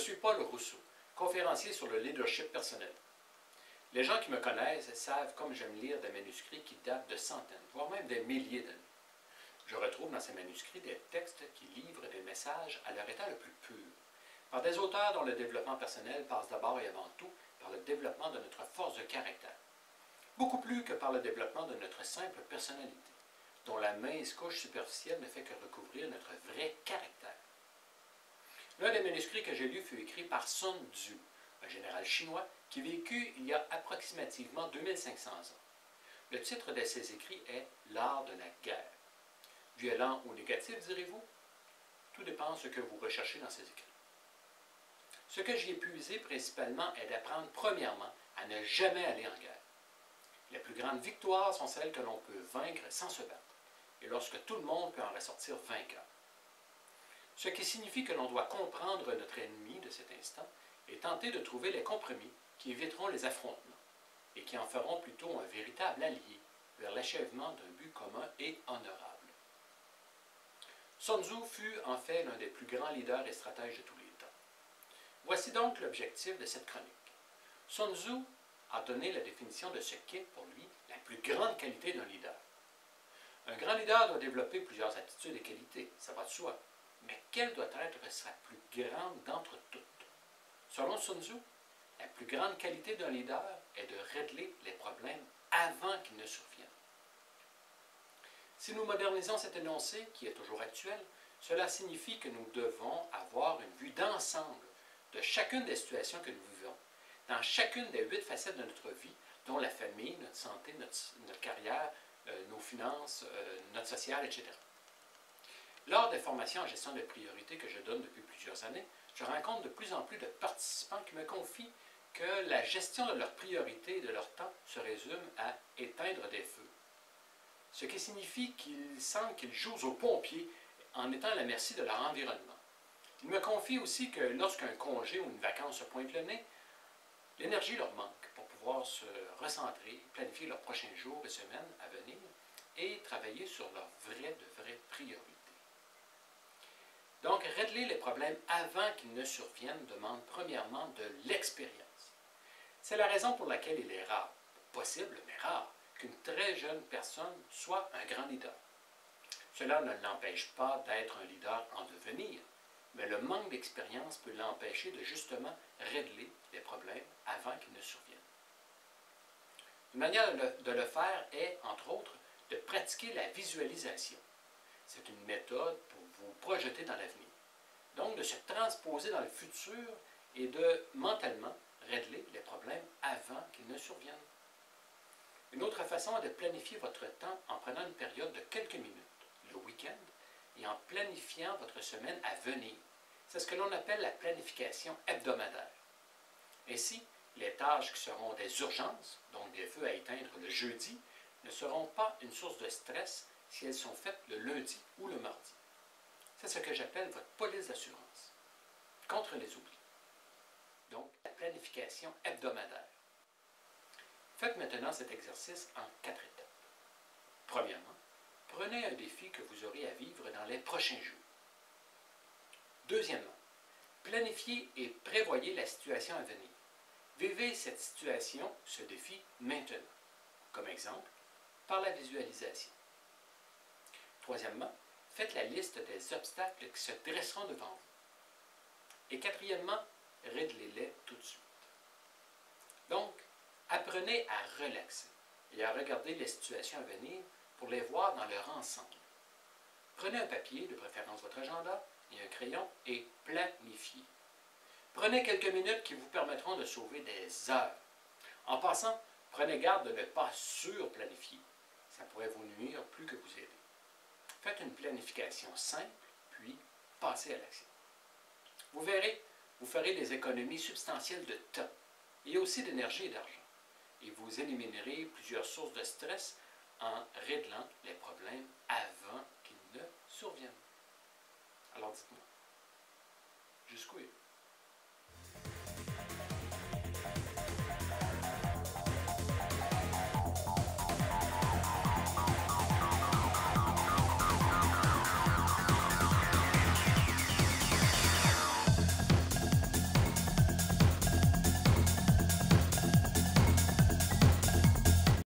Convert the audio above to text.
suis Paul Rousseau, conférencier sur le leadership personnel. Les gens qui me connaissent savent comme j'aime lire des manuscrits qui datent de centaines, voire même des milliers d'années. Je retrouve dans ces manuscrits des textes qui livrent des messages à leur état le plus pur, par des auteurs dont le développement personnel passe d'abord et avant tout par le développement de notre force de caractère, beaucoup plus que par le développement de notre simple personnalité, dont la mince couche superficielle ne fait que recouvrir notre vrai caractère. L'un des manuscrits que j'ai lus fut écrit par Sun Tzu, un général chinois qui vécut il y a approximativement 2500 ans. Le titre de ses écrits est « L'art de la guerre ». Violent ou négatif, direz-vous? Tout dépend de ce que vous recherchez dans ses écrits. Ce que j'y ai puisé principalement est d'apprendre premièrement à ne jamais aller en guerre. Les plus grandes victoires sont celles que l'on peut vaincre sans se battre, et lorsque tout le monde peut en ressortir vainqueur. Ce qui signifie que l'on doit comprendre notre ennemi de cet instant et tenter de trouver les compromis qui éviteront les affrontements et qui en feront plutôt un véritable allié vers l'achèvement d'un but commun et honorable. Sun Tzu fut en fait l'un des plus grands leaders et stratèges de tous les temps. Voici donc l'objectif de cette chronique. Sun Tzu a donné la définition de ce qu'est pour lui la plus grande qualité d'un leader. Un grand leader doit développer plusieurs aptitudes et qualités, ça va de soi. Mais quelle doit être sa plus grande d'entre toutes? Selon Sun Tzu, la plus grande qualité d'un leader est de régler les problèmes avant qu'ils ne surviennent. Si nous modernisons cet énoncé, qui est toujours actuel, cela signifie que nous devons avoir une vue d'ensemble de chacune des situations que nous vivons, dans chacune des 8 facettes de notre vie, dont la famille, notre santé, notre carrière, nos finances, notre social, etc. Lors des formations en gestion de priorités que je donne depuis plusieurs années, je rencontre de plus en plus de participants qui me confient que la gestion de leurs priorités et de leur temps se résume à éteindre des feux. Ce qui signifie qu'ils sentent qu'ils jouent aux pompiers en étant à la merci de leur environnement. Ils me confient aussi que lorsqu'un congé ou une vacance se pointe le nez, l'énergie leur manque pour pouvoir se recentrer, planifier leurs prochains jours et semaines à venir et travailler sur leurs vraies priorités. Donc, régler les problèmes avant qu'ils ne surviennent demande premièrement de l'expérience. C'est la raison pour laquelle il est rare, possible mais rare, qu'une très jeune personne soit un grand leader. Cela ne l'empêche pas d'être un leader en devenir, mais le manque d'expérience peut l'empêcher de justement régler les problèmes avant qu'ils ne surviennent. Une manière de le faire est, entre autres, de pratiquer la visualisation. C'est une méthode pour vous projeter dans l'avenir. Donc, de se transposer dans le futur et de mentalement régler les problèmes avant qu'ils ne surviennent. Une autre façon est de planifier votre temps en prenant une période de quelques minutes, le week-end, et en planifiant votre semaine à venir. C'est ce que l'on appelle la planification hebdomadaire. Ainsi, les tâches qui seront des urgences, donc des feux à éteindre le jeudi, ne seront pas une source de stress si elles sont faites le lundi ou le mardi. C'est ce que j'appelle votre police d'assurance, contre les oublis. Donc, la planification hebdomadaire. Faites maintenant cet exercice en 4 étapes. Premièrement, prenez un défi que vous aurez à vivre dans les prochains jours. Deuxièmement, planifiez et prévoyez la situation à venir. Vivez cette situation, ce défi, maintenant. Comme exemple, par la visualisation. Troisièmement, faites la liste des obstacles qui se dresseront devant vous. Et quatrièmement, réglez-les tout de suite. Donc, apprenez à relaxer et à regarder les situations à venir pour les voir dans leur ensemble. Prenez un papier, de préférence votre agenda, et un crayon et planifiez. Prenez quelques minutes qui vous permettront de sauver des heures. En passant, prenez garde de ne pas surplanifier. Ça pourrait vous nuire plus que vous aider. Faites une planification simple, puis passez à l'action. Vous verrez, vous ferez des économies substantielles de temps et aussi d'énergie et d'argent. Et vous éliminerez plusieurs sources de stress en réglant les problèmes avant qu'ils ne surviennent. Alors dites-moi, jusqu'où est-vous?